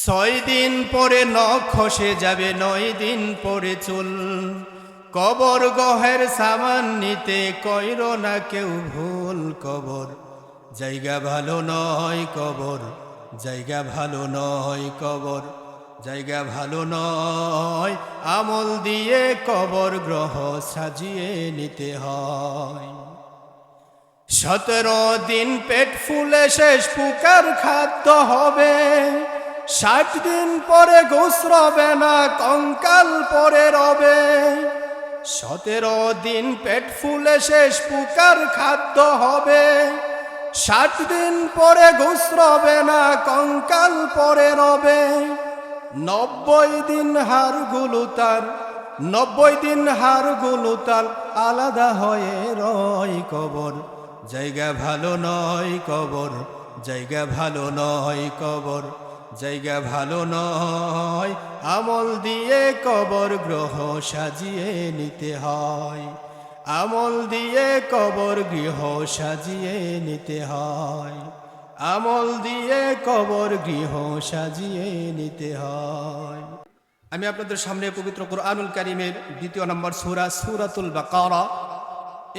6 দিন পরে নখ খসে যাবে, 9 দিন পরে চুল। কবর গহের সামান নিতে কইরো না কেউ ভুল। কবর জায়গা ভালো নয়, কবর জায়গা ভালো নয়, কবর জায়গা ভালো নয়। আমল দিয়ে কবর গ্রহ সাজিয়ে নিতে হয়। 17 দিন পেট ফুলে শেষ পুকার খাদ্য হবে। 60 দিন পরে ঘুষ রবে না, কঙ্কাল পরে রবে। 17 দিন পেট ফুলে শেষ পুকার খাদ্য হবে। 60 দিন পরে ঘুষ রবে না, কঙ্কাল পরে রবে। 90 দিন হাড়গুলো তার, 90 দিন হাড়গুলো তার আলাদা হয়ে রয়। কবর জায়গা ভালো নয়, কবর জায়গা ভালো নয়, কবর জায়গা ভালো নয়। আমল দিয়ে কবর গ্রহ সাজিয়ে নিতে হয়। আমল দিয়ে কবর গৃহ সাজিয়ে নিতে হয়। আমল দিয়ে কবর গৃহ সাজিয়ে নিতে হয়। আমি আপনাদের সামনে পবিত্র কুরআনুল কারীমের 2 নম্বর সূরা সূরাতুল বাকারা,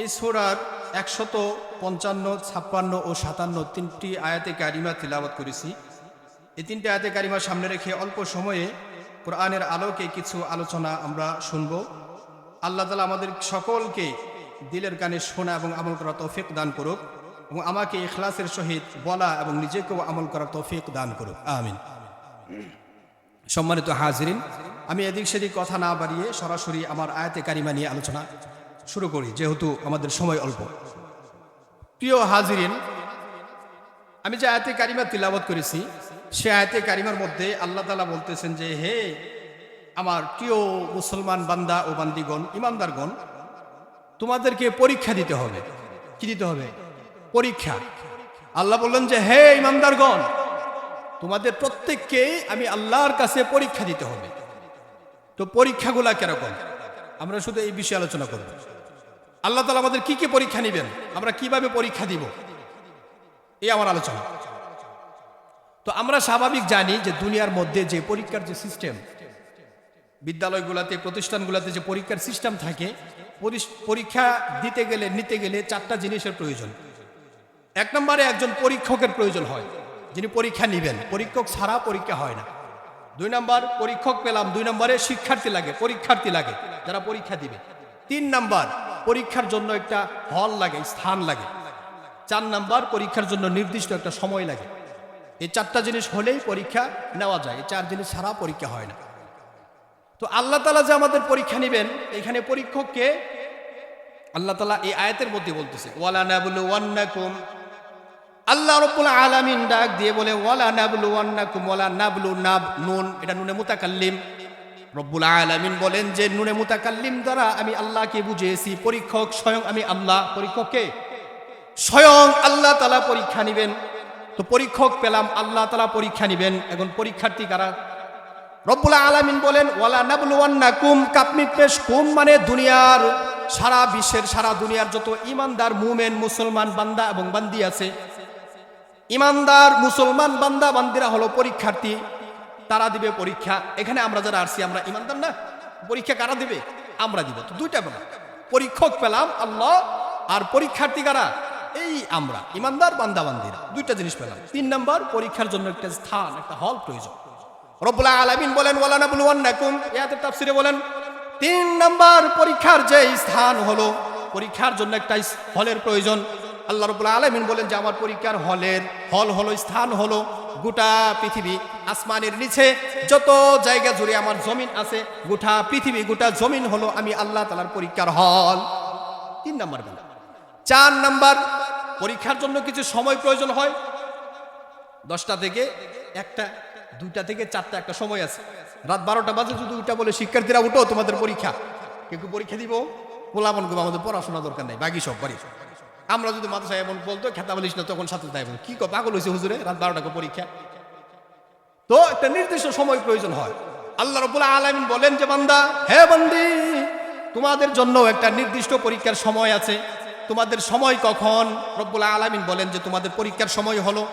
এই সূরার 155, 56 ও 57 তিনটি আয়াতে কারিমা তিলাওয়াত করেছি। এই তিনটি আয়াতে কারিমা সামনে রেখে অল্প সময়ে কোরআনের আলোকে কিছু আলোচনা আমরা শুনব। আল্লাহ তাআলা আমাদের সকলকে দিলের কানে শোনা এবং আমল করার তৌফিক দান করুক, এবং আমাকে ইখলাসের সহিত বলা এবং নিজেকেও আমল করার তৌফিক দান করুক, আমিন। সম্মানিত হাজিরিন, আমি এদিক সেদিক কথা না বাড়িয়ে সরাসরি আমার আয়াতে কারিমা নিয়ে আলোচনা শুরু করি, যেহেতু আমাদের সময় অল্প। প্রিয় হাজিরিন, আমি যে আয়াতে কারিমা তিলাওয়াত করেছি, সে আয়াতে কারিমার মধ্যে আল্লাহ তাআলা বলতেছেন যে, হে আমার প্রিয় মুসলমান বান্দা ও বান্দিগণ, ইমানদারগণ, তোমাদেরকে পরীক্ষা দিতে হবে। কি দিতে হবে? পরীক্ষা। আল্লাহ বললেন যে, হে ইমানদারগণ, তোমাদের প্রত্যেককে আমি আল্লাহর কাছে পরীক্ষা দিতে হবে। তো পরীক্ষাগুলা কিরকম, আমরা শুধু এই বিষয়ে আলোচনা করব। আল্লাহ তাআলা আমাদের কি কি পরীক্ষা নেবেন, আমরা কিভাবে পরীক্ষা দিব, এই আমার আলোচনা। তো আমরা স্বাভাবিক জানি যে দুনিয়ার মধ্যে যে পরীক্ষার যে সিস্টেম, বিদ্যালয়গুলোতে, প্রতিষ্ঠানগুলোতে যে পরীক্ষার সিস্টেম থাকে, পরীক্ষা দিতে গেলে, নিতে গেলে 4টা জিনিসের প্রয়োজন। 1 নম্বরে একজন পরীক্ষকের প্রয়োজন হয়, যিনি পরীক্ষা নেবেন। পরীক্ষক ছাড়া পরীক্ষা হয় না। 2 নম্বর পরীক্ষক পেলাম, 2 নম্বরে শিক্ষার্থী লাগে, পরীক্ষার্থী লাগে যারা পরীক্ষা দিবে। 3 নম্বর পরীক্ষার জন্য একটা হল লাগে, স্থান লাগে। 4 নম্বর পরীক্ষার জন্য নির্দিষ্ট একটা সময় লাগে। এই 4টা জিনিস হলেই পরীক্ষা নেওয়া যায়। এই 4 জিনিস ছাড়া পরীক্ষা হয় না। তো আল্লাহ তাআলা যে আমাদের পরীক্ষা নেবেন, এখানে পরীক্ষককে আল্লাহ তাআলা এই আয়াতের মধ্যে বলতেছে, ওয়ালা নাবলুওয়ান্নাকুম। আল্লাহ রাব্বুল আলামিন ডাক দিয়ে বলে, ওয়ালা নাবলুওয়ান্নাকুম। ওয়ালা নাবলু, নাব নুন, এটা নুনে মুতাকাল্লিম। রব্বুল আলামিন বলেন যে নুনে মুতাকাল্লিম দ্বারা আমি আল্লাহকে বুঝিয়েছি। পরীক্ষক স্বয়ং আমি আল্লাহ। পরীক্ষককে স্বয়ং আল্লাহ তাআলা পরীক্ষা নেবেন। তো পরীক্ষক পেলাম, আল্লাহ তাআলা পরীক্ষা নেবেন। এখন পরীক্ষার্থী কারা? রব্বুল আলামিন বলেন, ওয়ালা নাবলুওয়ান্নাকুম। কাপমি পেশ কুম মানে দুনিয়ার, সারা বিশ্বের, সারা দুনিয়ার যত ইমানদার মুমিন মুসলমান বান্দা এবং বান্দি আছে, ইমানদার মুসলমান বান্দা বান্দিরা হলো পরীক্ষার্থী। তারা দিবে পরীক্ষা। এখানে আমরা যারা আসছি, আমরা ইমানদার না? পরীক্ষা কারা দিবে? আমরা দিব। তো 2টা পেলাম, পরীক্ষক পেলাম আল্লাহ, আর পরীক্ষার্থী কারা? এই আমরা, ইমানদার বান্দা বান্দিরা। 2টা জিনিস পেলাম। 3 নম্বর পরীক্ষার জন্য একটা স্থান, একটা হল প্রয়োজন। রব্বুল আলামিন বলেন, ওয়ালা নাবলুওয়ান্নাকুম। এতে তাফসিরে বলেন 3 নম্বর পরীক্ষার যে স্থান হলো, পরীক্ষার জন্য একটা হলের প্রয়োজন। আল্লাহ রাব্বুল আলামিন বলেন যে আমার পরীক্ষার হল হলো, স্থান হলো গোটা পৃথিবী। আসমানের নিচে যত জায়গা জুড়ে আমার জমিন আছে, গোটা পৃথিবী, গোটা জমিন হলো আমি আল্লাহ তাআলার পরীক্ষার হল। 3 নম্বর বেলা। 4 নম্বর পরীক্ষার জন্য কিছু সময় প্রয়োজন হয়। 10টা থেকে 1টা, 2টা থেকে 4টা একটা সময় আছে। রাত 12টা বাজে যদি উঠা বলে, শিক্ষার্থীরা উঠো, তোমাদের পরীক্ষা। কেউ পরীক্ষা দিব? বলাবন গো, আমাদের পড়াশোনা দরকার নাই, বাকি সব বাড়ি। আমরা যদি মাদ্রাসায় এমন বলতো, খেতা বলিস না, তখন সাথে তাই কি পাগল হয়েছে হুজুরে, রাত 12টা পরীক্ষা। তো একটা নির্দিষ্ট সময় প্রয়োজন হয়। আল্লাহ রাব্বুল আলামিন বলেন যে, বান্দা, হে বান্দি, তোমাদের জন্য একটা নির্দিষ্ট পরীক্ষার সময় আছে। তোমাদের সময় কখন? রব্বুল আলামিন বলেন যে তোমাদের পরীক্ষার সময় হলো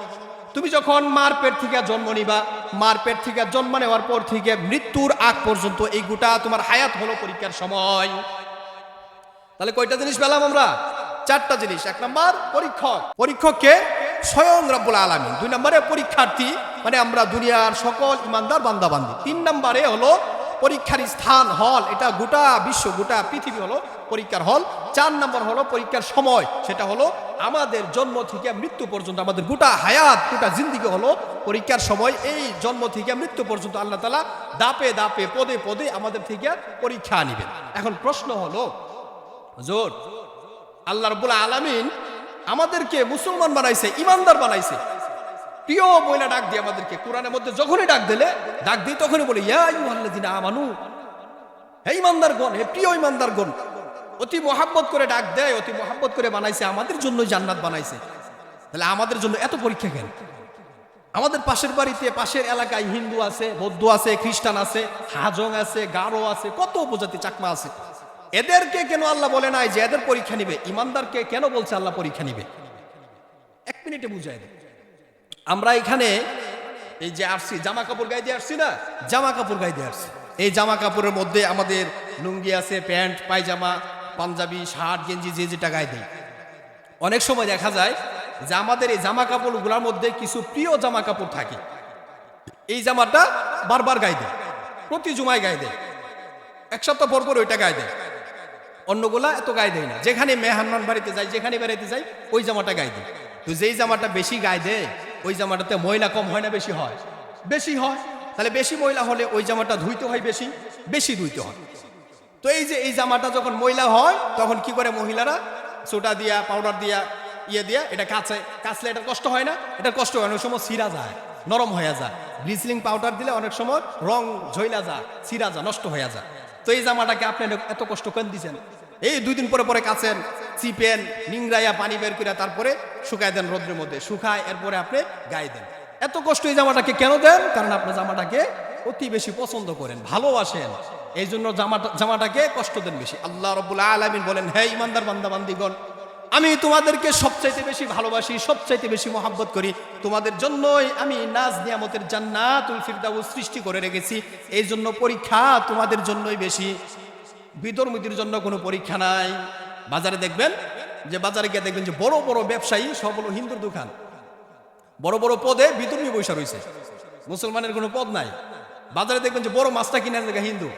তুমি যখন মার পেট থেকে জন্ম নিবা, মার পেট থেকে জন্ম নেওয়ার পর থেকে মৃত্যুর আগ পর্যন্ত এই গোটা তোমার হায়াত হলো পরীক্ষার সময়। তাহলে কয়টা জিনিস পেলাম আমরা? চারটা জিনিস। এক নাম্বার পরীক্ষক, পরীক্ষককে স্বয়ং রব্বুল আলামিন। দুই নম্বরে পরীক্ষার্থী, মানে আমরা দুনিয়ার সকল ইমানদার বান্দাবান্দি। তিন নম্বরে হলো পরীক্ষার স্থান, হল, এটা গোটা বিশ্ব, গোটা পৃথিবী হলো পরীক্ষার হল। চার নম্বর হলো পরীক্ষার সময়, সেটা হলো আমাদের জন্ম থেকে মৃত্যু পর্যন্ত, আমাদের গোটা হায়াত, গোটা জিন্দিগি হলো পরীক্ষার সময়। এই জন্ম থেকে মৃত্যু পর্যন্ত আল্লাহ তাআলা দাপে দাপে, পদে পদে আমাদের থেকে পরীক্ষা নিবেন। এখন প্রশ্ন হলো, হুজুর, আল্লাহ রাব্বুল আলামিন আমাদেরকে মুসলমান বানাইছে, ইমানদার বানাইছে, প্রিয় বইলা ডাক দিয়ে আমাদেরকে কোরআনের মধ্যে যখনই ডাক দিই তখনই বলে ইয়া আইয়ুহাল্লাযিনা আমানু, হে ইমানদারগণ, হে প্রিয় ইমানদারগণ। অতি মোহাব্বত করে ডাক দেয়, অতি মোহাব্বত করে বানাইছে, আমাদের জন্যই জান্নাত বানাইছে। তাহলে আমাদের জন্য এত পরীক্ষা কেন? আমাদের পাশের বাড়িতে, পাশের এলাকায় হিন্দু আছে, বৌদ্ধ আছে, খ্রিস্টান আছে, হাজং আছে, গারো আছে, কত উপজাতি চাকমা আছে। এদেরকে কেন আল্লাহ বলে নাই যে এদের পরীক্ষা নিবে? ইমানদারকে কেন বলছে আল্লাহ পরীক্ষা নিবে? এক মিনিটে বুঝাই দেয়। আমরা এখানে এই যে আসছি, জামা কাপড় গায়ে দিয়ে আসছি না, জামা কাপড় গায়ে দিয়ে আসছি। এই জামা কাপড়ের মধ্যে আমাদের লুঙ্গি আছে, প্যান্ট, পায়জামা, পাঞ্জাবি, শার্ট, গেঞ্জি, যে যেটা গায়ে দেয়। অনেক সময় দেখা যায় যে আমাদের এই জামা কাপড়গুলোর মধ্যে কিছু প্রিয় জামা কাপড় থাকে, এই জামাটা বারবার গায়ে দেয়, প্রতি জুমায় গায়ে দেয়, এক সপ্তাহ পর পর ওইটা গায়ে দেয়, অন্যগুলা এত গায়ে দেয় না। যেখানে মেহমান বাড়িতে যাই, যেখানে বেড়াইতে যাই, ওই জামাটা গায়ে দেয়। তো যেই জামাটা বেশি গায়ে দেয়, ওই জামাটাতে ময়লা কম হয় না বেশি হয়? বেশি হয়। তাহলে বেশি ময়লা হলে ওই জামাটা ধুইতে হয় বেশি, বেশি ধুইতে হয়। তো এই যে এই জামাটা যখন ময়লা হয়, তখন কি করে মহিলারা? সোডা দিয়া, পাউডার দিয়া, দিয়া এটা কাচলে এটা কষ্ট হয় না? এটা কষ্ট হয়, অনেক সময় ছিঁড়া যায়, নরম হয়ে যায়। ব্লিচিং পাউডার দিলে অনেক সময় রং ঝইলা যায়, ছিঁড়া যায়, নষ্ট হয়ে যায়। তো এই জামাটাকে আপনি এত কষ্ট কেন দিচ্ছেন? এই 2 দিন পরে পরে কাচেন, চিপেন, নিংড়াইয়া পানি বের করে তারপরে শুকায় দেন রোদ্রের মধ্যে, শুকায় এরপরে আপনি গায়ে দেন। এত কষ্ট এই জামাটাকে কেন দেন? কারণ আপনি জামাটাকে অতি বেশি পছন্দ করেন, ভালোবাসেন, এই জন্য জামাটাকে কষ্ট দেন বেশি। আল্লাহ রাব্বুল আলামিন বলেন, হে ইমানদার বান্দাবান্দিগণ, আমি তোমাদেরকে সবচাইতে বেশি ভালোবাসি, সবচাইতে বেশি মহব্বত করি। তোমাদের জন্যই আমি নাজ নিয়ামতের জান্নাতুল ফিরদাউস সৃষ্টি করে রেখেছি। এই জন্য পরীক্ষা তোমাদের জন্যই বেশি, বিধর্মীদের জন্য কোনো পরীক্ষা নাই। বাজারে দেখবেন, যে বাজারে গিয়ে দেখবেন যে বড় বড় ব্যবসায়ী সব হলো হিন্দুর দোকান, বড় বড় পদে বিধর্মী বৈশা রয়েছে, মুসলমানের কোনো পদ নাই। বাজারে দেখবেন যে বড় মাছটা কিনার জায়গা হিন্দু,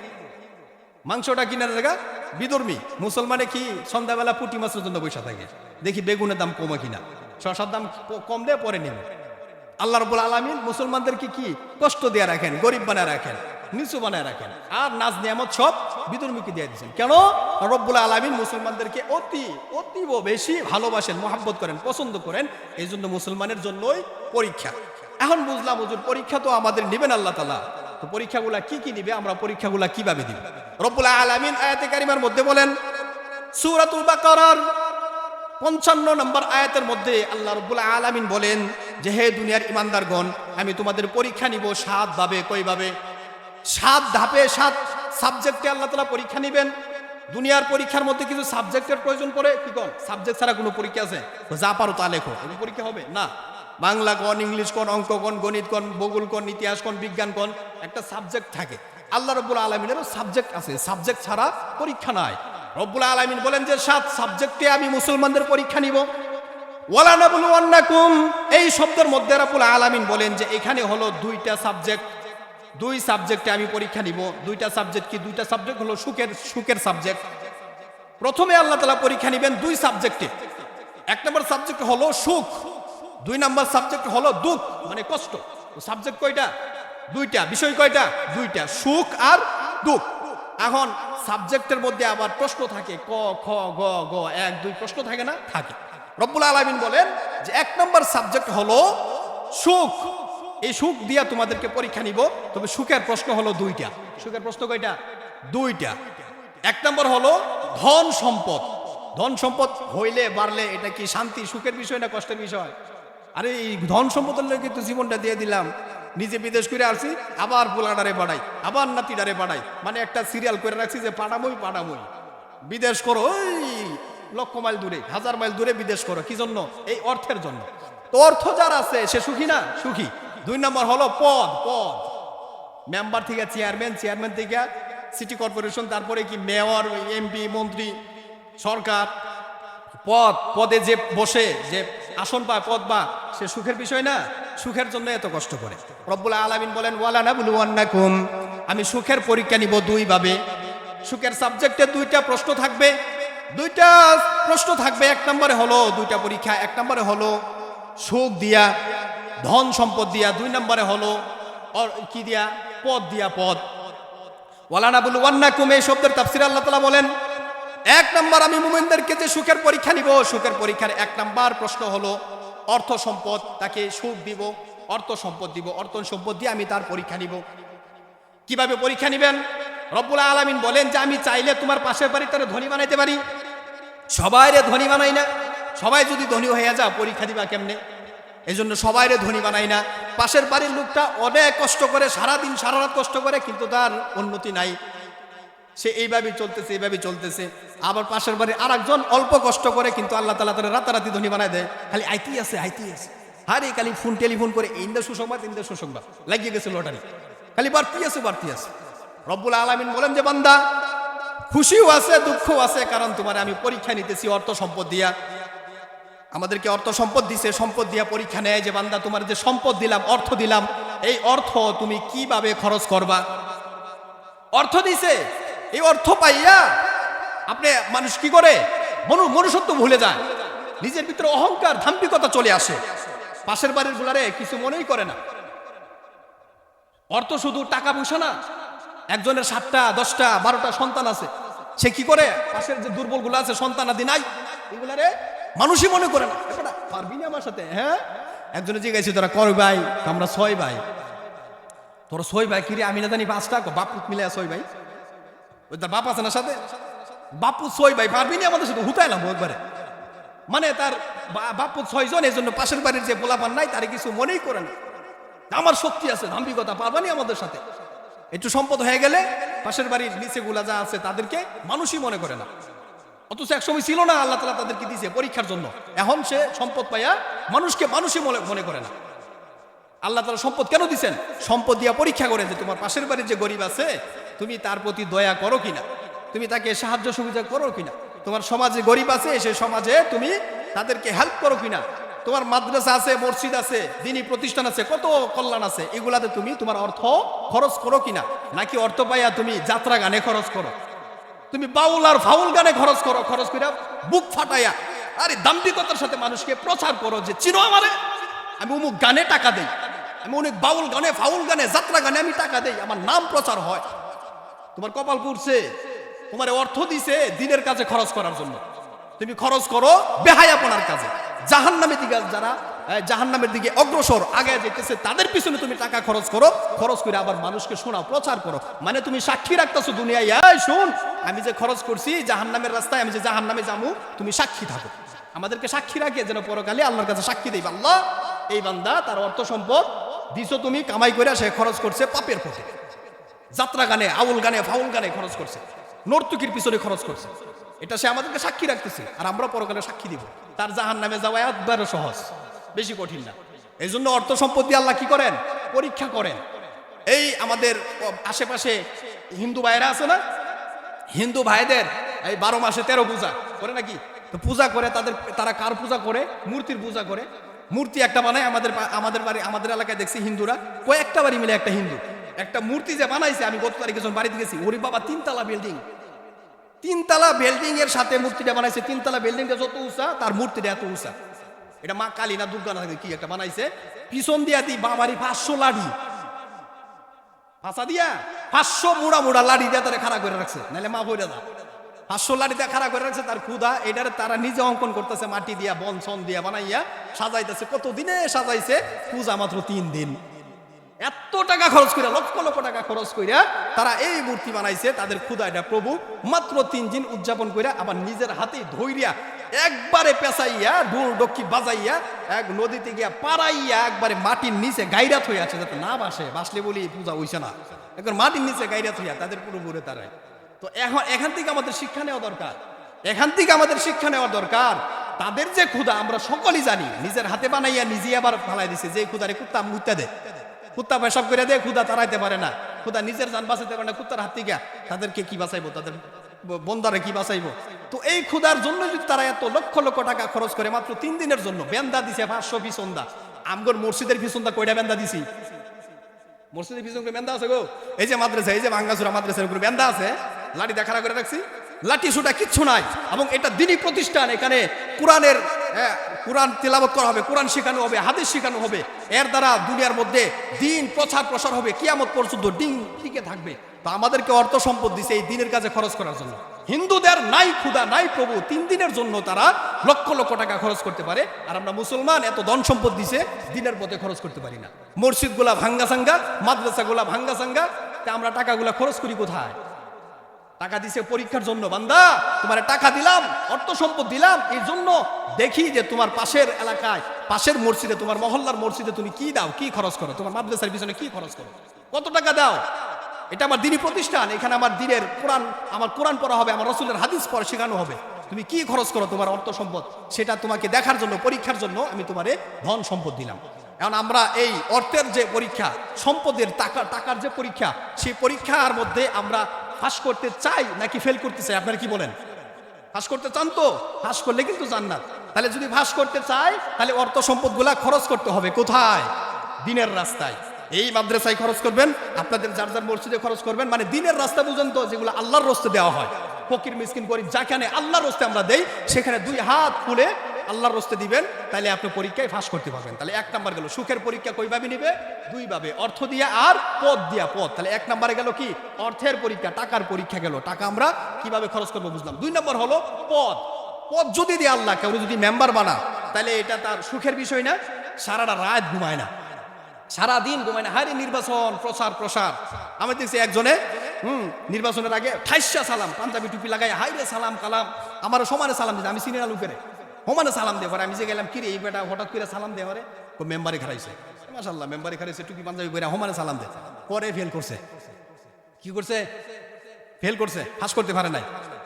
মাংসটা কিনার জায়গা বিধর্মী। মুসলমানে কি সন্ধ্যাবেলা পুঁটি মাছের জন্য বৈশা থাকে, দেখি বেগুনের দাম কমে কিনা, শসার দাম কম দেয়, পরে নেবে। আল্লাহ রাব্বুল আলামিন মুসলমানদেরকে কি কষ্ট দিয়ে রাখেন, গরিব বানায় রাখেন, নিচু বানায় রাখেন, আর নাজ নিয়ামত সব বিধর্মীকে দিয়ে দিচ্ছেন। কেন? রব্বুল আলামিন মুসলমানদেরকে অতীব বেশি ভালোবাসেন, মহব্বত করেন, পছন্দ করেন। এই জন্য মুসলমানের জন্যই পরীক্ষা। এখন বুঝলাম হুজুর, পরীক্ষা তো আমাদের নেবেন আল্লাহ তাআলা, তো পরীক্ষাগুলা কি কি নিবে, আমরা পরীক্ষাগুলা কিভাবে দিব? রব্বুল আলামিন আয়াতে কারিমার মধ্যে বলেন, সূরাতুল বাকারার 55 নম্বর আয়াতের মধ্যে আল্লাহ রাব্বুল আলামিন বলেন যে, হে দুনিয়ার ইমানদারগণ, আমি তোমাদের পরীক্ষা নিব 7 ভাবে। কইভাবে? 7 ধাপে, 7 সাবজেক্টে আল্লাহ তাআলা পরীক্ষা নেবেন। দুনিয়ার পরীক্ষার মধ্যে কিছু সাবজেক্টের প্রয়োজন পড়ে, কি কোন সাবজেক্ট ছাড়া কোনো পরীক্ষা আছে? যা পারো তা লেখো, এই পরীক্ষা হবে না। বাংলা কোন, ইংলিশ কোন, অঙ্ক কোন, গণিত কোন, ভূগোল কোন, ইতিহাস কোন, বিজ্ঞান কোন, একটা সাবজেক্ট থাকে। আল্লাহ রাব্বুল আলামিনেরও সাবজেক্ট আছে, সাবজেক্ট ছাড়া পরীক্ষা নাই। রব্বুল আলামিন বলেন যে 7 সাবজেক্টে আমি মুসলমানদের পরীক্ষা নিব। ওয়ালা নাবলুওয়ান্নাকুম, এই শব্দের মধ্যে রব্বুল আলামিন বলেন যে এখানে হলো 2টা সাবজেক্ট, 2 সাবজেক্টে আমি পরীক্ষা নিব। 2টা সাবজেক্ট কি? 2টা সাবজেক্ট হলো সুখের সাবজেক্ট। প্রথমে আল্লাহ তাআলা পরীক্ষা নেবেন 2 সাবজেক্টে। 1 নম্বর সাবজেক্ট হলো সুখ, 2 নম্বর সাবজেক্ট হলো দুঃখ, মানে কষ্ট। সাবজেক্ট কয়টা? 2টা। বিষয় কয়টা? 2টা, সুখ আর দুঃখ। এখন সাবজেক্টের মধ্যে আবার প্রশ্ন থাকে, ক, খ, গ, গ, 1, 2 প্রশ্ন থাকে না? থাকে। রব্বুল আলামিন বলেন যে 1 নম্বর সাবজেক্ট হলো সুখ, এই সুখ দিয়া তোমাদেরকে পরীক্ষা নিব। তবে সুখের প্রশ্ন হলো 2টা। সুখের প্রশ্ন কয়টা? 2টা। 1 নম্বর হলো ধন সম্পদ। ধন সম্পদ হইলে বাড়লে এটা কি শান্তি সুখের বিষয় না কষ্টের বিষয়? আরে এই ধন সম্পদের লেগে তো জীবনটা দিয়ে দিলাম, নিজে বিদেশ করে আসছি, আবার পোলাডারে বাড়াই, আবার নাতিডারে বাড়াই, মানে একটা সিরিয়াল করে রাখছি যে পাড়ামই বিদেশ করো, ওই লক্ষ মাইল দূরে, 1000 মাইল দূরে বিদেশ করো। কি জন্য? এই অর্থের জন্য। তো অর্থ যার আছে সে সুখী না? সুখী। 2 নম্বর হলো পদ। পদ মেম্বার থেকে চেয়ারম্যান, চেয়ারম্যান থেকে সিটি কর্পোরেশন, তারপরে কি মেয়র, এমপি, মন্ত্রী, সরকার। পদ, পদে যে বসে যে আসন পায়, পদ বা, সে সুখের বিষয় না? সুখের জন্য এত কষ্ট করে। রব্বুল আলামিন বলেন ওয়ালা নাবলুওয়ান্নাকুম, আমি সুখের পরীক্ষা নিব 2 ভাবে। সুখের সাবজেক্টে 2টা প্রশ্ন থাকবে। 2টা প্রশ্ন থাকবে। 1 নম্বরে হলো 2টা পরীক্ষা। 1 নম্বরে হলো সুখ দিয়া, ধন সম্পদ দিয়া। 2 নম্বরে হলো কি দিয়া? পদ দিয়া, পদ। ওয়ালা নাবলুওয়ান্নাকুম এই শব্দের তাফসীর আল্লাহ তাআলা বলেন 1 নম্বর আমি মুমিনদেরকে যে সুখের পরীক্ষা নিব, সুখের পরীক্ষার 1 নম্বর প্রশ্ন হলো অর্থ সম্পদ। তাকে সুখ দিব, অর্থ সম্পদ দিব। অর্থ সম্পদ দিয়ে আমি তার পরীক্ষা নিব। কিভাবে পরীক্ষা নিবেন? রব্বুল আলামিন বলেন যে আমি চাইলে তোমার পাশের বাড়ি তারে ধনী বানাইতে পারি। সবাইরে ধনী বানাই না। সবাই যদি ধনী হয়ে যা পরীক্ষা দিবা কেমনে? এই জন্য সবাইরে ধনী বানাই না। পাশের বাড়ির লোকটা অনেক কষ্ট করে, সারাদিন সারা রাত কষ্ট করে, কিন্তু তার উন্নতি নাই। সে এইভাবেই চলতেছে, এইভাবেই চলতেছে। আবার পাশের বাড়ির আরেকজন অল্প কষ্ট করে, কিন্তু আল্লাহ তাআলা তারা রাতারাতি ধনী বানায় দেয়। খালি আইতেই আছে, আইতেই আছে। আরে খালি ফোন টেলিফোন করে ইন্দা সুসংবাদ, ইন্দা সুসংবাদ, লাগিয়ে গেছে লটারি। খালি বাড়তি আছে, বাড়তি আছে। রব্বুল আলামিন বলেন যে বান্দা, খুশিও আছে, দুঃখও আছে, কারণ তোমার আমি পরীক্ষা নিতেছি অর্থ সম্পদ দিয়া। আমাদেরকে অর্থ সম্পদ দিছে, সম্পদ দিয়া পরীক্ষা নেয় যে বান্দা তোমার যে সম্পদ দিলাম, অর্থ দিলাম, এই অর্থ তুমি কিভাবে খরচ করবা। অর্থ দিছে, এই অর্থ পাইয়া আপনি মানুষ কি করে? মনুষ্যত্ব ভুলে যায়। নিজের ভিতরে অহংকার, দাম্ভিকতা চলে আসে। পাশের বাড়ির গুলারে কিছু মনেই করে না। অর্থ শুধু টাকা পয়সা না। একজনের 7টা 10টা 12টা সন্তান আছে, সে কি করে? পাশের যে দুর্বল গুলো আছে, সন্তান আদি নাই, এগুলারে মানুষই মনে করে না। পারবি না আমার সাথে? হ্যাঁ, একজনে জিজ্ঞাসি তোরা কয় ভাই? আমরা 6 ভাই। তোরা 6 ভাই? কিরে আমি না জানি 5টা। বাপু মিলে 6 ভাই। ওই তার বাপ আছে না সাথে? বাপু 6 ভাই, পারবি না আমাদের সাথে? হুতাইলাম একবারে। মানে তার বাপু 6 জন, এই জন্য পাশের বাড়ির যে পোলাপান নাই তারে কিছু মনেই করে না। আমার শক্তি আছে, দাম্ভিকতা, পারবানি আমাদের সাথে? একটু সম্পদ হয়ে গেলে পাশের বাড়ির নিচে গুলা যা আছে তাদেরকে মানুষই মনে করে না। অথচ একসময় ছিল না, আল্লাহ তাআলা তাদেরকে দিয়েছে পরীক্ষার জন্য। এখন সে সম্পদ পাইয়া মানুষকে মানুষই মনে করে না। আল্লাহ তাআলা সম্পদ কেন দিছেন? সম্পদ দিয়া পরীক্ষা করে যে তোমার পাশের বাড়ির যে গরিব আছে, তুমি তার প্রতি দয়া করো কিনা, তুমি তাকে সাহায্য সুবিধা করো কিনা। তোমার সমাজে গরিব আছে, সেই সমাজে তুমি তাদেরকে হেল্প করো কিনা। তোমার মাদ্রাসা আছে, মসজিদ আছে, দ্বীনি প্রতিষ্ঠান আছে, কত কল্যাণ আছে, এগুলাতে তুমি তোমার অর্থ খরচ করো কিনা। নাকি অর্থ পাইয়া তুমি যাত্রা গানে খরচ করো, তুমি বাউল আর ফাউল গানে খরচ করো, খরচ কইরা বুক ফাটাইয়া আরে দাম্ভিকতার সাথে মানুষকে প্রচার করো যে চিনো আমারে, আমি অমুক গানে টাকা দেই, আমি অনেক বাউল গানে, ফাউল গানে, যাত্রা গানে আমি টাকা দেই, আমার নাম প্রচার হয়। তোমার কপাল পুড়ছে, তোমার অর্থ দিছে দিনের কাজে খরচ করার জন্য, তুমি খরচ করো বেহায়াপনার কাজে। জাহান্নামের দিকে যারা জাহান্নামের দিকে অগ্রসর আগে যেতেছে তাদের পিছনে তুমি টাকা খরচ করো, খরচ করে আবার মানুষকে শোনাও, প্রচার করো। মানে তুমি সাক্ষী রাখতেছো দুনিয়ায়, এই শুন আমি যে খরচ করছি জাহান্নামের রাস্তায়, আমি যে জাহান্নামে যাবো, তুমি সাক্ষী থাকো। আমাদেরকে সাক্ষী রাখে যেন পরকালে আল্লাহর কাছে সাক্ষী দেই, আল্লাহ এই বান্দা তার অর্থ সম্পদ দিছো তুমি কামাই করে, সে খরচ করছে পাপের পথে, যাত্রা গানে, আউল গানে, ফাউল গানে খরচ করছে, নর্তকীর পিছনে খরচ করছে। এটা সে আমাদেরকে সাক্ষী রাখতেছে, আর আমরা পরকালে সাক্ষী দিব। তার জাহান্নামে যাওয়া একবারে সহজ, বেশি কঠিন না। এই জন্য অর্থ সম্পদ দিয়ে আল্লাহ কি করেন? পরীক্ষা করেন। এই আমাদের আশেপাশে হিন্দু ভাইয়েরা আছে না, হিন্দু ভাইদের এই 12 মাসে 13 পূজা করে নাকি? তো পূজা করে তারা কার পূজা করে? মূর্তির পূজা করে। মূর্তি একটা বানায়, আমাদের বাড়ি, আমাদের এলাকায় দেখছি হিন্দুরা কয়েকটা বাড়ি মিলে একটা হিন্দু একটা মূর্তি যে বানাইছে, আমি গত তারিখে যখন বাড়িতে গেছি, ওরে বাবা 3 তলা বিল্ডিং, 3 তলা বিল্ডিং এর সাথে মূর্তিটা বানাইছে। 3 তলা বিল্ডিংটা যত উঁচা তার মূর্তিটা এত উঁচা। এটা মা কালী না দুর্গা না কি একটা বানাইছে, পিছন দিয়া দি বাবারি 500 লাঠি, ফাঁসা দিয়া 500 মুড়া মুড়া লাঠি দিয়া তারা খাড়া করে রাখছে, নাহলে মা বইরা দা 500 লাঠি দিয়ে খাড়া করে রাখছে। তার ক্ষুধা এটারে তারা নিজে অঙ্কন করতেছে, মাটি দিয়া বন সন দিয়া বানাইয়া সাজাইতেছে। কত দিনে সাজাইছে? পূজা মাত্র 3 দিন। এত টাকা খরচ কইরা, লক্ষ লক্ষ টাকা খরচ কইরা তারা এই মূর্তি বানাইছে। তাদের ক্ষুধা এটা প্রভু মাত্র 3 দিন উদযাপন কইরা আবার নিজের হাতে ধইরিয়া একবারে পেঁচাইয়া ঢোল ডক্কি বাজাইয়া এক নদীতে গিয়া পাড়াইয়া একবারে মাটির নিচে গাইরাত হয়ে আছে, যাতে না বাসলে বলি পূজা হইছে না। এখন মাটির নিচে গাইরাত হইয়া তাদের পুরো ঘুরে তারাই। তো এখান থেকে আমাদের শিক্ষা নেওয়া দরকার, এখান থেকে আমাদের শিক্ষা নেওয়া দরকার তাদের যে ক্ষুধা আমরা সকলেই জানি, নিজের হাতে বানাইয়া নিজেই আবার ফালাই দিছে। যে ক্ষুধারে কুত্তা মুত্তা দে, কুত্তা পেশাব করে দেয়, ক্ষুধা তাড়াইতে পারে না, ক্ষুধা নিজের জান বাঁচাইতে পারে না কুত্তার হাত থেকে, তাদেরকে কি বাঁচাইবো, তাদের বন্দারে কি বাঁচাইবো? তো এই ক্ষুধার জন্য যদি তারা এত লক্ষ লক্ষ টাকা খরচ করে মাত্র 3 দিনের জন্য, বেন্দা দিছে 500 পিছন্দা। আমগর মসজিদের পিছন্দা কয়টা বেন্দা দিছি? মসজিদের পিছন করে বেন্দা আছে গো, এই যে মাদ্রাসা, এই যে ভাঙ্গাচুরা মাদ্রাসার উপরে বেন্দা আছে, লাঠি দেখারা করে রাখছি, লাঠি সুটা কিচ্ছু নাই। এবং এটা দিনী প্রতিষ্ঠান, এখানে কোরআনের কোরআন তেলাওয়াত করা হবে, কোরআন শেখানো হবে, হাদিস শেখানো হবে। এর দ্বারা দুনিয়ার মধ্যে দিন প্রচার প্রসার হবে, কিয়ামত পর্যন্ত দিন টিকে থাকবে। তো আমাদেরকে অর্থ সম্পদ দিছে এই দিনের কাজে খরচ করার জন্য। হিন্দুদের নাই ক্ষুধা নাই প্রভু, 3 দিনের জন্য তারা লক্ষ লক্ষ টাকা খরচ করতে পারে, আর আমরা মুসলমান এত ধন সম্পদ দিছে দিনের পথে খরচ করতে পারি না। মসজিদগুলা ভাঙ্গা সাঙ্গা, মাদ্রাসাগুলা ভাঙ্গা সাঙ্গা, তা আমরা টাকাগুলা খরচ করি কোথায়? টাকা দিছে পরীক্ষার জন্য, বান্দা তোমার টাকা দিলাম, অর্থ সম্পদ দিলাম, এই জন্য দেখি যে তোমার পাশের এলাকায়, পাশের মসজিদে, তোমার মহল্লার মসজিদে তুমি কি দাও, কি খরচ করো, তোমার মাদ্রাসার পিছনে কি খরচ করো, কত টাকা দাও। এটা আমার দিনী প্রতিষ্ঠান, এখানে আমার দিনের কোরআন, আমার কোরআন পড়া হবে, আমার রসুলের হাদিস পড়া শেখানো হবে। তুমি কি খরচ করো তোমার অর্থ সম্পদ, সেটা তোমাকে দেখার জন্য, পরীক্ষার জন্য আমি তোমারে ধন সম্পদ দিলাম। এখন আমরা এই অর্থের যে পরীক্ষা, সম্পদের টাকার যে পরীক্ষা, সেই পরীক্ষার মধ্যে আমরা পাস করতে চাই নাকি ফেল করতে চাই? আপনারা কি বলেন? পাস করতে চান তো? পাস করলে কিন্তু জান্নাত। তাহলে যদি পাস করতে চাই, তাহলে অর্থ সম্পদগুলা খরচ করতে হবে কোথায়? দিনের রাস্তায়। এই মাদ্রাসায় খরচ করবেন, আপনাদের যার যার মসজিদে খরচ করবেন, মানে দিনের রাস্তা বুঝেন তো, যেগুলো আল্লাহর রাস্তে দেওয়া হয়। ফকির মিসকিন গরিব যেখানে আল্লাহর রাস্তে আমরা দেই, সেখানে 2 হাত খুলে আল্লাহর রাস্তে দিবেন, তাহলে আপনি পরীক্ষায় পাস করতে পারবেন। তাহলে 1 নাম্বার গেল। সুখের পরীক্ষা কইভাবে নিবে? 2 ভাবে, অর্থ দিয়া আর পদ দিয়া। পদ, তাহলে 1 নাম্বারে গেল কি? অর্থের পরীক্ষা, টাকার পরীক্ষা গেল, টাকা আমরা কিভাবে খরচ করবো বুঝলাম। 2 নম্বর হলো পদ। পদ যদি দিয়ে আল্লাহ কেউ যদি মেম্বার বানা, তাহলে এটা তার সুখের বিষয় না? সারাটা রাত ঘুমায় না, সারাদিন ঘুমায় না, হারে নির্বাচন প্রসার। আমি দেখছি একজনে নির্বাচনের আগে 28 সালাম, পাঞ্জাবি টুপি লাগাই, হাইরে সালাম কালাম, আমার সমানে সালাম দিতে, আমি সিনিয়র লোকের সমানে সালাম দিয়ে পরে আমি যে গেলাম, কিরে এই বেটা হঠাৎ করে সালাম দিয়ে পরে মেম্বারে খারাইছে, মাশাআল্লাহ মেম্বারে খারাইছে, টুপি পাঞ্জাবি পরে সমানে সালাম দে, পরে ফেল করছে। কি করছে? ফেল করছে, ফাঁস করতে পারে নাই।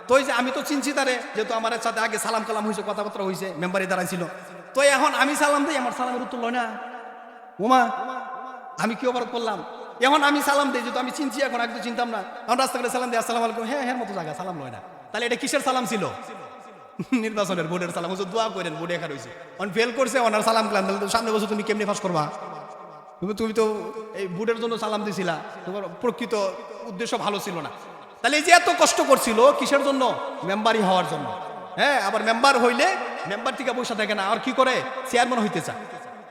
তো এই যে আমি তো চিনছি তারে, যেহেতু আমার সাথে আগে সালাম কালাম হয়েছে, কথাবার্তা হয়েছে, মেম্বারে দাঁড়াইছিল। তো এখন আমি সালাম দিই, আমার সালামের উত্তর লয় না। ওমা, আমি কি অপরাধ করলাম? এখন আমি সালাম দিই, যেহেতু আমি চিনছি, এখন একটু চিনতাম না, এখন রাস্তা করে সালাম দিই, আসসালামু আলাইকুম, হ্যাঁ হ্যাঁ মতো জায়গা, সালাম লয় না। তাহলে এটা কিসের সালাম ছিল? নির্বাচনের বোর্ডের সালাম। দোয়া করেন, বোর্ডে একা রয়েছে, অন ফেল করছে, ওনার সালাম কালাম, তাহলে সামনে বছর তুমি কেমনি পাস করবা? তুমি তো এই বোর্ডের জন্য সালাম দিছিলা, তোমার প্রকৃত উদ্দেশ্য ভালো ছিল না। তাহলে এই যে এত কষ্ট করছিল কিসের জন্য? মেম্বারই হওয়ার জন্য। হ্যাঁ, আবার মেম্বার হইলে মেম্বার থেকে পয়সা থাকে না, আর কি করে? চেয়ারম্যান হইতে চায়।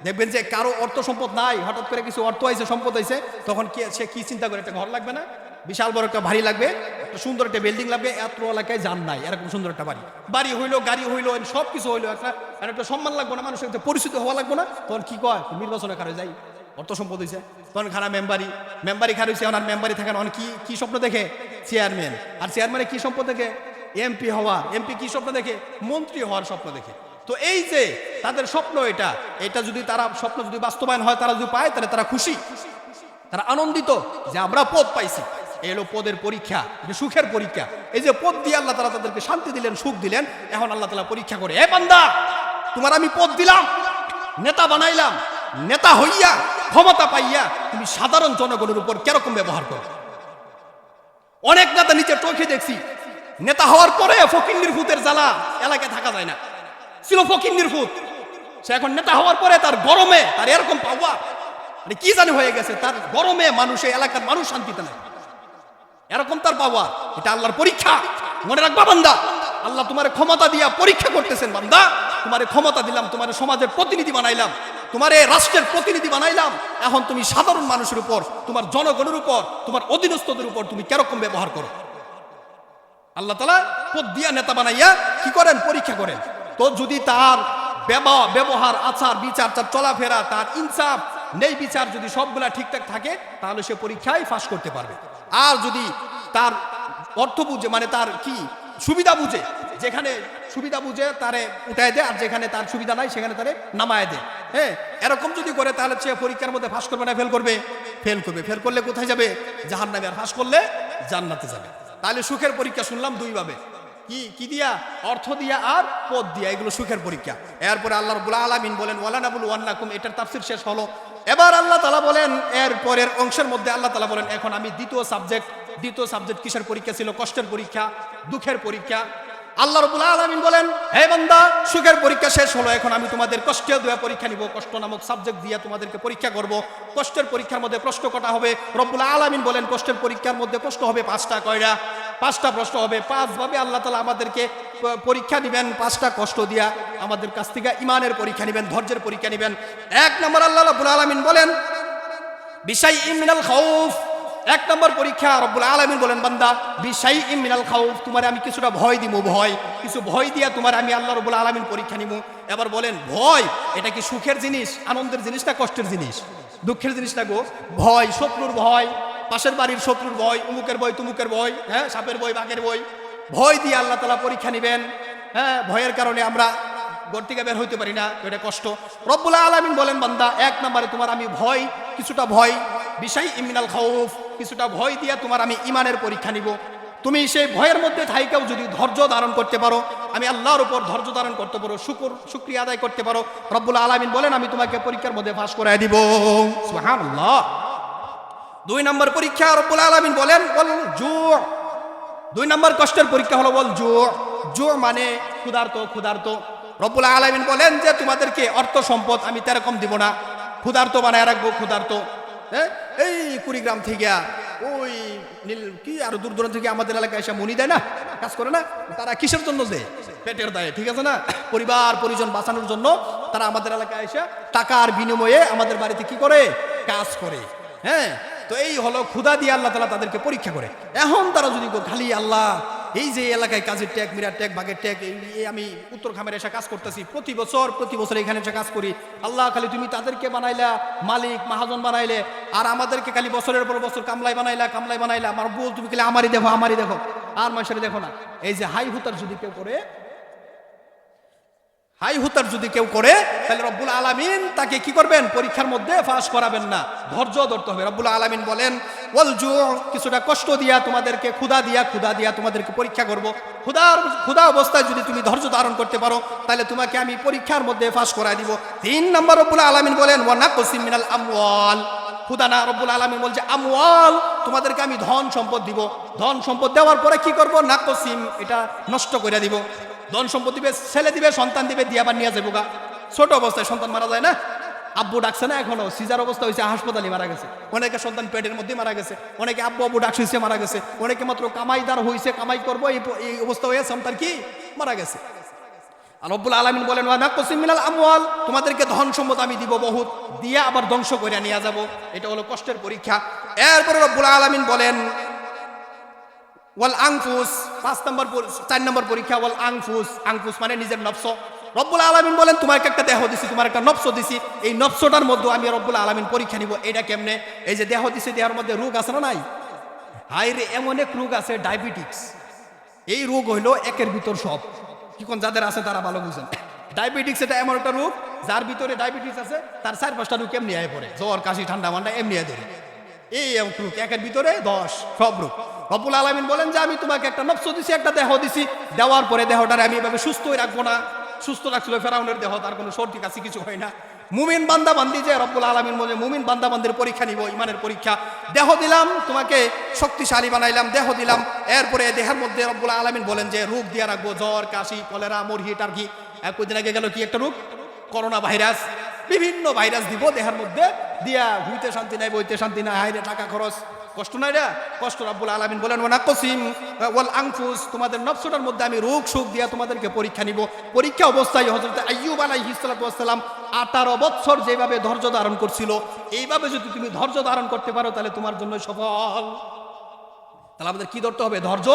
দেখবেন যে কারো অর্থ সম্পদ নাই, হঠাৎ করে কিছু অর্থ আইছে, সম্পদ আইছে, তখন কি সে কি চিন্তা করে? একটা ঘর লাগবে না? বিশাল বড় একটা বাড়ি লাগবে, একটা সুন্দর একটা বিল্ডিং লাগবে, এত এলাকায় যান নাই এরকম সুন্দর একটা বাড়ি হইলো, গাড়ি হইলো, সব কিছু হইলো, একটা সম্মান লাগবো না, মানুষের একটা পরিচিত হওয়া লাগবো না, তখন কি কয়? নির্বাচনে খারে যাই, অর্থ সম্পদ হয়েছে, তখন খানা মেম্বারি খার হয়েছে। ওনার মেম্বারি থাকেন, অনেক কি স্বপ্ন দেখে? চেয়ারম্যান। আর চেয়ারম্যানে কি স্বপ্ন দেখে? এমপি হওয়া। এমপি কি স্বপ্ন দেখে? মন্ত্রী হওয়ার স্বপ্ন দেখে। তো এই যে তাদের স্বপ্ন, এটা যদি তারা স্বপ্ন যদি বাস্তবায়ন হয়, তারা যদি পায়, তাহলে তারা খুশি, তারা আনন্দিত যে আমরা পদ পাইছি। এলো পদের পরীক্ষা, সুখের পরীক্ষা। এই যে পদ দিয়ে আল্লাহ তাআলা তাদেরকে শান্তি দিলেন, সুখ দিলেন। এখন আল্লাহ তাআলা পরীক্ষা করে, এ বান্দা, তোমার আমি পদ দিলাম, নেতা বানাইলাম, নেতা হইয়া ক্ষমতা পাইয়া তুমি সাধারণ জনগণের উপর কিরকম ব্যবহার করো? অনেক নেতা নিচে চোখে দেখছি, নেতা হওয়ার পরে ফকিন্নির ফুতের জ্বালা এলাকায় থাকা যায় না, ছিল ফকিন্নির ফুত। সে এখন নেতা হওয়ার পরে তার গরমে তার এরকম পাওয়া, মানে কি জানি হয়ে গেছে, তার গরমে মানুষে এলাকার মানুষ শান্তিতে নাই, এরকম তার পাওয়া। এটা আল্লাহর পরীক্ষা, মনে রাখবা বান্দা। আল্লাহ তোমার ক্ষমতা দিয়া পরীক্ষা করতেছেন। বান্দা, তোমার ক্ষমতা দিলাম, তোমার সমাজের প্রতিনিধি বানাইলাম, তোমার রাষ্ট্রের প্রতিনিধি বানাইলাম, এখন তুমি সাধারণ মানুষের উপর, তোমার জনগণের উপর, তোমার অধীনস্থদের উপর তুমি কিরকম ব্যবহার করো? আল্লাহ তাআলা পদ দিয়া নেতা বানাইয়া কি করেন? পরীক্ষা করেন। তো যদি তার ব্যবহার, আচার বিচার, তার চলাফেরা, তার ইনসাফ, নেই বিচার যদি সবগুলা ঠিকঠাক থাকে, তাহলে সে পরীক্ষায় পাস করতে পারবে। আর যদি তার অর্থ বুঝে, মানে তার কি সুবিধা বুঝে, যেখানে সুবিধা বুঝে তারে উঠায় দেয়, আর যেখানে তার সুবিধা নাই সেখানে তারে নামায় দেয়, হ্যাঁ, এরকম যদি করে, তাহলে সে পরীক্ষার মধ্যে পাস করবে না ফেল করবে? ফেল করবে। ফেল করলে কোথায় যাবে? জাহান্নামে। আর পাস করলে জান্নাতে যাবে। তাহলে সুখের পরীক্ষা শুনলাম 2 ভাবে। কি কি দিয়া? অর্থ দিয়া আর পদ দিয়া, এগুলো সুখের পরীক্ষা। এরপরে আল্লাহ রাব্বুল আলামিন বলেন ওয়ালানাবলুওয়ান্নাকুম, এটার তাফসীর শেষ হলো। এবার আল্লাহ তাআলা বলেন এর পরের অংশের মধ্যে আল্লাহ তাআলা বলেন এখন আমি দ্বিতীয় সাবজেক্ট কিসের পরীক্ষা ছিল? কষ্টের পরীক্ষা, দুঃখের পরীক্ষা। আল্লাহ রাব্বুল আলামিন বলেন হে বান্দা, সুখের পরীক্ষা শেষ হলো, এখন আমি তোমাদের কষ্টের দুয়া পরীক্ষা নিব। কষ্ট নামক সাবজেক্ট দিয়ে তোমাদেরকে পরীক্ষা করব। কষ্টের পরীক্ষার মধ্যে প্রশ্ন কটা হবে? রব্বুল আলামিন বলেন কষ্টের পরীক্ষার মধ্যে প্রশ্ন হবে 5টা। কয়টা? 5টা প্রশ্ন হবে। 5 ভাবে আল্লাহ তাআলা আমাদেরকে পরীক্ষা দিবেন। 5টা কষ্ট দিয়া আমাদের কাছ থেকে ঈমানের পরীক্ষা নেবেন, ধৈর্যের পরীক্ষা নেবেন। 1 নম্বর আল্লাহ রাব্বুল আলামিন বলেন বিশাইইম মিনাল খাউফ। 1 নম্বর পরীক্ষা রব্বুল আলামিন বলেন বান্দা বিশাইইম মিনাল খাউফ, তোমারে আমি কিছুটা ভয় দিব। কিছু ভয় দিয়া তোমার আমি আল্লাহ রাব্বুল আলামিন পরীক্ষা নিব। এবার বলেন ভয় এটা কি সুখের জিনিস, আনন্দের জিনিস না কষ্টের জিনিস? দুঃখের জিনিস না গো। ভয়, শত্রুর ভয়, পাশের বাড়ির শত্রুর ভয়, উমুকের ভয়, তুমুকের ভয়, হ্যাঁ, সাপের ভয়, বাঘের ভয়, ভয় দিয়ে আল্লাহ তাআলা পরীক্ষা নেবেন। হ্যাঁ, ভয়ের কারণে আমরা ঘর থেকে বের হইতে পারি না, এটা কষ্ট। রব্বুল আলামিন বলেন বান্দা 1 নম্বরে তোমার আমি ভয়, কিছুটা ভয়, বিশাইইম মিনাল খাউফ, কিছুটা ভয় দিয়া তোমার আমি ঈমানের পরীক্ষা নিব। তুমি সেই ভয়ের মধ্যে থাইকাও যদি ধৈর্য ধারণ করতে পারো, আমি আল্লাহর উপর ধৈর্য ধারণ করতে পারো, শুকরিয়া আদায় করতে পারো, রব্বুল আলামিন বলেন আমি তোমাকে পরীক্ষার মধ্যে পাস করায় দিব। সুবহানাল্লাহ। 2 নম্বর পরীক্ষা রব্বুল আলামিন বলেন ওয়াল জু'। 2 নম্বর কষ্টের পরীক্ষা হলো ওয়াল জু' মানে ক্ষুধার্ত। রব্বুল আলামিন বলেন যে তোমাদেরকে অর্থ সম্পদ আমি তেরকম দিব না, ক্ষুধার্ত বানায় রাখবো। ক্ষুধার্ত, হ্যাঁ, এই কুড়িগ্রাম থেকে ওই নীল কি আরো দূর দূরান্ত থেকে আমাদের এলাকায় এসে মনি দেয় না, কাজ করে না, তারা কিসের জন্য দেয়? পেটের দায়ে, ঠিক আছে না? পরিবার পরিজন বাঁচানোর জন্য তারা আমাদের এলাকায় এসে টাকার বিনিময়ে আমাদের বাড়িতে কি করে? কাজ করে। হ্যাঁ, তো এই হলো ক্ষুধা দিয়ে আল্লাহ তাআলা তাদেরকে পরীক্ষা করে। এখন তারা যদি খালি আল্লাহ এই যে এলাকায় কাজের ট্যাগ, মিরার ট্যাগ, বাগের ট্যাগ, এই আমি উত্তর খামের এসে কাজ করতেছি, প্রতি বছর এখানে এসে কাজ করি, আল্লাহ খালি তুমি তাদেরকে বানাইলা মালিক মহাজন বানাইলে, আর আমাদেরকে খালি বছরের পর বছর কামলাই বানাইলা। আমার বল তুমি খালি আমারই দেখো, আর মানুষের দেখো না। এই যে হাই হুতার যদি কেউ করে তাহলে রব্বুল আলামিন তাকে কি করবেন? পরীক্ষার মধ্যে পাস করাবেন না, ধৈর্য ধরতে হবে। রব্বুল আলামিন বলেন ওয়াল জু', কিছুটা কষ্ট দিয়া তোমাদেরকে, ক্ষুধা দিয়া তোমাদেরকে পরীক্ষা করব। ক্ষুধা অবস্থায় যদি তুমি ধৈর্য ধারণ করতে পারো তাহলে তোমাকে আমি পরীক্ষার মধ্যে পাস করায় দিব। 3 নম্বর রব্বুল আলামিন বলেন ওয়া নাকসিম মিনাল আমওয়াল। ক্ষুধা না, রব্বুল আলামিন বলছে আমওয়াল, তোমাদেরকে আমি ধন সম্পদ দিব। ধন সম্পদ দেওয়ার পরে কি করব? নাকসিম, এটা নষ্ট করে দিব। ধন সম্পদ দিবে, ছেলে দিবে, সন্তান দিবে, দিয়ে আবার নিয়ে যাবো গা। ছোট অবস্থায় সন্তান মারা যায় না, আব্বু ডাকছে না, এখনো সিজার অবস্থা হয়েছে, হাসপাতালে মারা গেছে। অনেকে সন্তান পেটের মধ্যে মারা গেছে, অনেকে আব্বু ডাকছে মারা গেছে, অনেকে মাত্র কামাইদার হয়েছে, কামাই করবো এই অবস্থা হয়ে সন্তান কি মারা গেছে। আর রব্বুল আলামিন বলেন ওয়া নাকসিম মিনাল আমওয়াল, তোমাদেরকে ধন সম্পদ আমি দিব বহুত, দিয়ে আবার ধ্বংস করে নিয়ে যাব। এটা হলো কষ্টের পরীক্ষা। এরপরে রব্বুল আলামিন বলেন ওয়াল আনফুস, 4 নম্বর পরীক্ষা ওয়াল আনফুস মানে নিজের নফস। রব্বুল আলামিন বলেন তোমাকে একটা দেহ দিছি, তোমার একটা নফস দিছি, এই নফসটার মধ্যে আমি রব্বুল আলামিন পরীক্ষা নিব। এটা কেমনে? এই যে দেহ দিছি, দেহের মধ্যে রোগ আছে না নাই? হাই রে, এমন এক রোগ আছে ডায়াবেটিস। এই রোগ হইলো একের ভিতর সব। কিখন যাদের আছে তারা ভালো বুঝেন। ডায়াবেটিস এটা এমন একটা রোগ যার ভিতরে ডায়াবেটিস আছে, তার 4-5টা রোগ এমনি আয় পড়ে, জ্বর, কাশি, ঠান্ডা মান্ডা এমনি আয় ধরে। এই রোগ একের ভিতরে 10 সব রোগ। রব্বুল আলামিন বলেন যে আমি তোমাকে একটা নফস দিছি, একটা দেহ দিছি, দেওয়ার পরে দেহটারে আমি এভাবে সুস্থই রাখবো না। সুস্থ রাখছিল ফেরাউনের দেহ, তার কোনো সর্দি কাশি কিছু হয় না। মুমিন বান্দা বান্দি যে রব্বুল আলামিন বলে মুমিন বান্দা বান্দির পরীক্ষা নিব, ইমানের পরীক্ষা। দেহ দিলাম তোমাকে, শক্তিশালী বানাইলাম, দেহ দিলাম। এরপরে দেহের মধ্যে রব্বুল আলামিন বলেন যে রোগ দিয়ে রাখবো, জ্বর, কাশি, কলেরা, মরহি, টার্কি। কয়েকদিন আগে গেল কি একটা রোগ, করোনা ভাইরাস, বিভিন্ন ভাইরাস দিব দেহের মধ্যে, দিয়া হইতে শান্তি নাই, বইতে শান্তি নাই, হাইরে টাকা খরচ, কষ্ট নাই রে, কষ্ট। রব্বুল আলামিন বলেন ওয়া নাকসিম ওয়াল আনফুস, তোমাদের নফসটার মধ্যে আমি রোগ সুখ দিয়া তোমাদেরকে পরীক্ষা নিব। পরীক্ষা অবস্থায় হযরত আইয়ুব আলাইহিস সালাতু ওয়াস সালাম 18 বছর যেভাবে ধৈর্য ধারণ করছিল, এইভাবে যদি তুমি ধৈর্য ধারণ করতে পারো তাহলে তোমার জন্য সফল। তাহলে আমাদের কি ধরতে হবে? ধৈর্য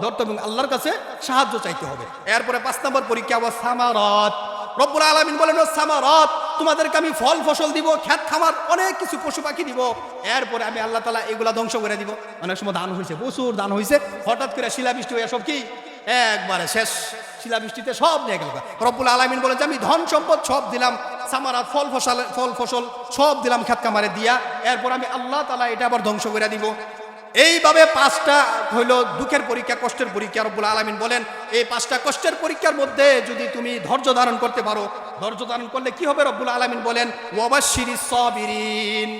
ধরতে এবং আল্লাহর কাছে সাহায্য চাইতে হবে। এরপরে 5 নম্বর পরীক্ষা ওয়া সামারাত। রব্বুল আলামিন বলেন ওয়া সামারাত, তোমাদেরকে আমি ফল ফসল দিব, খেত খামার, অনেক কিছু পশু পাখি দিব। এরপরে আমি আল্লাহ তাআলা এগুলা ধ্বংস করে দিব। অনেক সময় দান হয়েছে, প্রচুর দান হয়েছে, হঠাৎ করে শিলাবৃষ্টি হয়ে সব কি একবারে শেষ, শিলাবৃষ্টিতে সব নিয়ে গেল। রব্বুল আলামিন বলেন যে আমি ধন সম্পদ সব দিলাম, সামারাত ফল ফসল সব দিলাম খেত খামারে দিয়া, এরপর আমি আল্লাহ তাআলা এটা আবার ধ্বংস করে দিব। এইভাবে পাঁচটা হইল দুঃখের পরীক্ষা, কষ্টের পরীক্ষা। রব্বুল আলামিন বলেন এই পাঁচটা কষ্টের পরীক্ষার মধ্যে যদি তুমি ধৈর্য ধারণ করতে পারো, ধৈর্য ধারণ করলে কি হবে? রব্বুল আলামিন বলেন ওয়াবাশশিরিস সাবিরিন,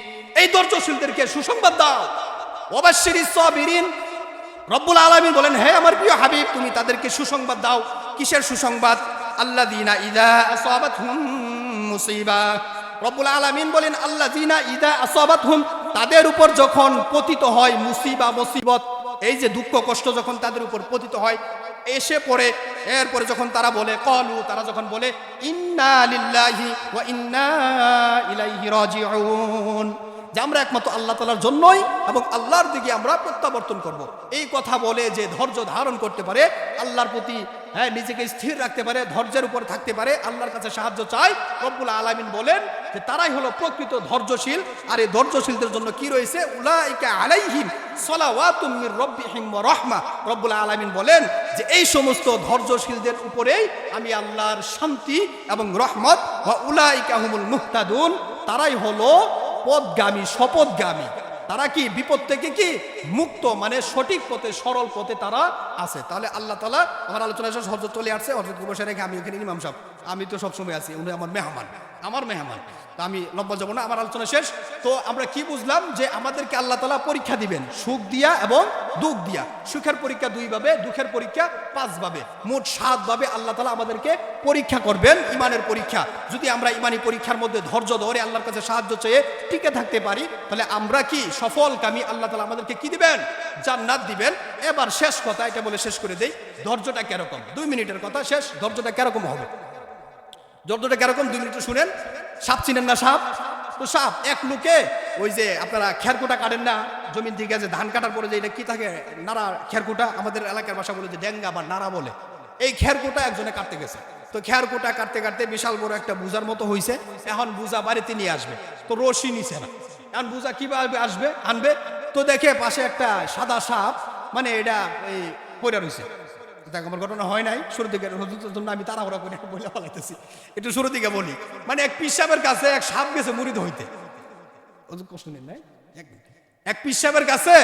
এই ধৈর্যশীলদেরকে সুসংবাদ দাও। ওয়াবাশশিরিস সাবিরিন, রব্বুল আলামিন বলেন হে আমার প্রিয় হাবিব তুমি তাদেরকে সুসংবাদ দাও। কিসের সুসংবাদ? আল্লাযীনা ইযা আসাবাতহুম মুসিবা, রব্বুল আলামিন বলেন আল্লাযীনা ইযা আসাবাতহুম, তাদের উপর যখন পতিত হয় মুসিবা, মুসিবত, এই যে দুঃখ কষ্ট যখন তাদের উপর পতিত হয় এসে পড়ে, এরপরে যখন তারা বলে ক্বালু, তারা যখন বলে ইন্না লিল্লাহি ওয়া ইন্না ইলাইহি রাজিউন, যে আমরা একমাত্র আল্লাহ তাআলার জন্যই এবং আল্লাহর দিকে আমরা প্রত্যাবর্তন করব, এই কথা বলে যে ধৈর্য ধারণ করতে পারে, আল্লাহর প্রতি নিজেকে স্থির রাখতে পারে, ধৈর্যের উপর থাকতে পারে, আল্লাহর কাছে সাহায্য চায়, রব্বুল আলামিন বলেন যে তারাই হলো প্রকৃত ধৈর্যশীল। আর এই ধৈর্যশীলদের জন্য কি রয়েছে? উলাইকা আলাইহিম সালাওয়াতুম মির রাব্বিহিম ওয়া রাহমা, রব্বুল আলামিন বলেন যে এই সমস্ত ধৈর্যশীলদের উপরেই আমি আল্লাহর শান্তি এবং রহমত, ওয়া উলাইকা হুমুল মুহতাদুন, তারাই হলো পথগামী, শপথগামী। তারা কি বিপদ থেকে কি মুক্ত, মানে সঠিক পথে, সরল পথে তারা আছে। তাহলে আল্লাহ তাআলা, আমার আলোচনা শেষ, হযরত চলে আসছে, হযরতকে বসে রেখে আমি ওখানে ইমাম সাহেব, আমি তো সবসময় আছি, উনি আমার মেহমান, আমার মেহমান, তা আমি লম্বা যাব না, আমার আলোচনা শেষ। তো আমরা কি বুঝলাম? যে আমাদেরকে আল্লাহ তাআলা পরীক্ষা দিবেন সুখ দিয়া এবং দুঃখ দিয়া। সুখের পরীক্ষা 2 ভাবে, দুঃখের পরীক্ষা 5 ভাবে, মোট 7 ভাবে আল্লাহ তাআলা আমাদেরকে পরীক্ষা করবেন, ইমানের পরীক্ষা। যদি আমরা ইমানি পরীক্ষার মধ্যে ধৈর্য ধরে আল্লাহর কাছে সাহায্য চেয়ে টিকে থাকতে পারি, তাহলে আমরা কি সফলকামী, আল্লাহ তাআলা আমাদেরকে কি দিবেন? জান্নাত দিবেন। এবার শেষ কথা, এটা বলে শেষ করে দেই, ধৈর্যটা কিরকম? 2 মিনিটের কথা শেষ। ধৈর্যটা কিরকম হবে? ধৈর্যটা কিরকম 2 মিনিটে শুনেন। সাপ চিনেন না? সাপ, তো সাপ এক লোকে ওই যে আপনারা খেরকুটা কাটেন না জমিন থেকে, যে ধান কাটার পরে যে এটা কি থাকে, নাড়া, খেরকুটা, আমাদের এলাকার ভাষা বলে যে ডেঙ্গা বা নাড়া বলে, এই খেরকুটা একজনে কাটতে গেছে। তো খেরকুটা কাটতে কাটতে বিশাল বড় একটা বুজার মতো হয়েছে। এখন বুজা বাড়িতে নিয়ে আসবে, তো রশি নিছে না, এখন বুজা কিভাবে আসবে, আনবে? তো দেখে পাশে একটা সাদা সাপ, মানে এটা এই পড়ে রয়েছে। দেখ আমার ঘটনা হয় নাই, শুরু দিকে জন্য আমি তাড়াহুড়া করে বলে ফেলাইতেছি, একটু শুরু দিকে বলি। মানে এক পীর সাহেবের কাছে এক সাপ গেছে মুরিদ হইতে, কষ্ট নেই নাই, এক পীর সাহেবের কাছে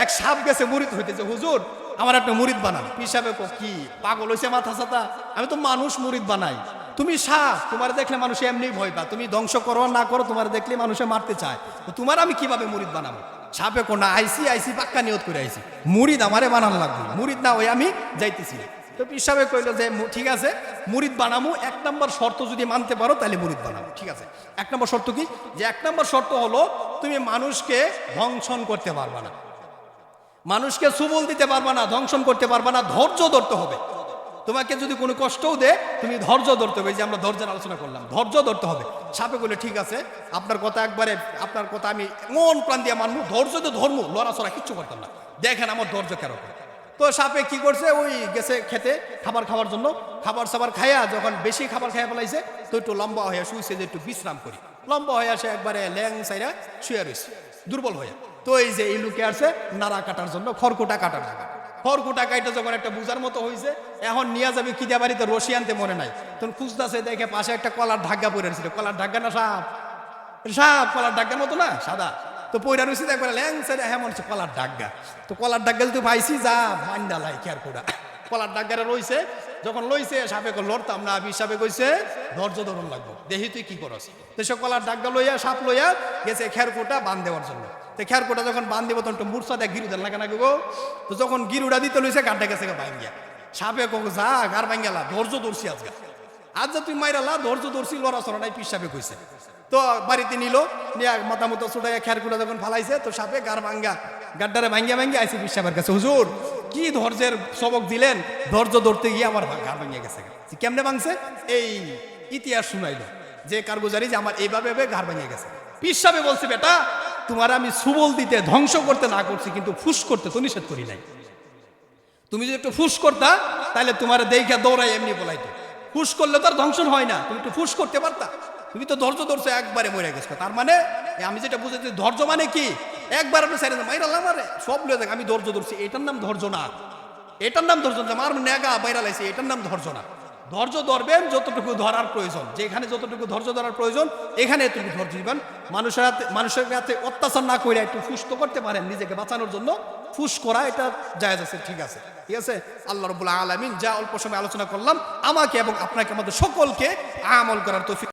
এক সাপ গেছে মুরিদ হইতে, যে হুজুর আমার একটা মুরিদ বানান। পীর সাহেব কি পাগল হয়েছে মাথা ছাতা? আমি তো মানুষ মুরিদ বানাই, তুমি সাপ, তোমার দেখলে মানুষ এমনি ভয় পা, তুমি ধ্বংস করো না করো, তোমার দেখলে মানুষে মারতে চায়, তো তোমার আমি কিভাবে মুরিদ বানাবো? সাপে কোনা আইসি পাক্কা নিয়ত করে আইসি, মুরিদ আমারে বানানো লাগবে, মুরিদ না ওই আমি যাইতেছি। তো পীর সাহেব কইল যে ঠিক আছে মুরিদ বানামু, 1 নম্বর শর্ত যদি মানতে পারো তাহলে মুরিদ বানাবো। ঠিক আছে, 1 নম্বর শর্ত কি? যে 1 নম্বর শর্ত হলো তুমি মানুষকে ধ্বংসন করতে পারবা না, মানুষকে সুবল দিতে পারবা না, ধ্বংসন করতে পারবা না, ধৈর্য ধরতে হবে। তোমাকে যদি কোনো কষ্টও দে তুমি ধৈর্য ধরতে হবে, যে আমরা ধৈর্যের আলোচনা করলাম, ধৈর্য ধরতে হবে। সাপে বলে ঠিক আছে আপনার কথা একবারে, আপনার কথা আমি মন প্রাণ দিয়ে মানবো, ধৈর্য তো ধর্ম, লড়াচড়া কিচ্ছু করতাম না, দেখেন আমার ধৈর্য কেরকম। তো সাপে কি করছে, ওই গেছে খেতে খাবার খাওয়ার জন্য, খাবার সাবার খাইয়া যখন বেশি খাবার খাইয়া ফেলাইছে, তো একটু লম্বা হয়ে শুয়েছে, যে একটু বিশ্রাম করি, লম্বা হয়ে আসে একবারে ল্যাং সাইরা শুয়ে রয়েছে দুর্বল হয়ে। তো এই যে এই লুকে আসছে নাড়া কাটার জন্য, খড়কুটা কাটার জন্য, খড়কুটা কাইটা যখন একটা বুজার মতো হয়েছে, এখন নিয়ে যাবে কিদা বাড়িতে, রশি আনতে মনে নাই, তখন খুঁজতেছে, দেখে পাশে একটা কলার ঢাকা পরে ছিল। কলার ঢাকা না সাপ, সাপ কলার ঢাকার মতো না, সাদা, তো পয়রা রয়েছে একবার ল্যাং সাইডে, হ্যাঁ মনে হচ্ছে কলার ডাগ্গা। তো কলার ডাগ্গা তো পাইছি, যা মান্ডা লাই খেয়ার কোটা, কলার ডাগ্গারে রইছে। যখন লইছে সাপে লড়তাম না, হিসাবে কইছে ধৈর্য ধরন লাগবো, দেখি তুই কি করস। তো সে কলার ডাগ্গা লইয়া, সাপ লইয়া গেছে খেরকুটা বান দেওয়ার জন্য। তো খেরকুটা যখন বান দিব তখন একটু মূর্ছা দেয়, গিরু দেন লাগে না গো। তো যখন গিরুটা দিতে লইছে, গাড্ডা গেছে ভাঙ্গিয়া, সাপে কক যা গার ভাঙ্গালা, ধৈর্য ধরছি আজকে, আজ যা তুই মাইরালা, ধৈর্য ধরছি, লড়াচড়া নাই, পিস সাপে কইছে। তো বাড়িতে নিল, নিয়ে মাথা মতো ছুটাইয়া খেরকুটা যখন ফালাইছে, তো সাপে গার ভাঙ্গা, গাড্ডারে ভাঙ্গিয়া ভাঙ্গিয়া আইসি পিস সাপের কাছে, হুজুর কি ধৈর্যের সবক দিলেন, ধৈর্য ধরতে গিয়ে আমার গার ভাঙ্গিয়া গেছে। কেমনে ভাঙছে? এই ইতিহাস শুনাইল যে কারগুজারি, যে আমার এইভাবে ঘাড় ভেঙে গেছে। পীর সাহেব বলছে, বেটা তোমার আমি সুবল দিতে, ধ্বংস করতে না করছি, কিন্তু ফুস করতে তো নিষেধ করি নাই। তুমি যদি একটু ফুস করতা তাহলে তোমার দেখে দৌড়াই এমনি বলাইতো, ফুস করলে তো আর ধ্বংসন হয় না, তুমি একটু ফুস করতে পারতা, তুমি তো ধৈর্য ধরছো, একবারে মরে গেছো। তার মানে আমি যেটা বুঝেছি, ধৈর্য মানে কি, একবার আপনি সাইড মাইরালাম, আরে সব লয়ে দেখ আমি ধৈর্য ধরছি, এটার নাম ধৈর্য না, এটার নাম ধৈর্য না, আমার নেগা বাইরা লাইছে, এটার নাম ধৈর্য না। ধৈর্য ধরবেন যতটুকু ধরার প্রয়োজন, যেখানে যতটুকু ধৈর্য ধরার প্রয়োজন এখানে এতটুকু ধৈর্য দিবেন। মানুষের কাছে অত্যাচার না করে একটু সুস্থ করতে পারেন নিজেকে বাঁচানোর জন্য, ফুস করা এটা জায়েজ আছে, ঠিক আছে। ঠিক আছে, আল্লাহ রাব্বুল আলামিন যা অল্প সময় আলোচনা করলাম আমাকে এবং আপনাকে আমাদের সকলকে আমল করার তৌফিক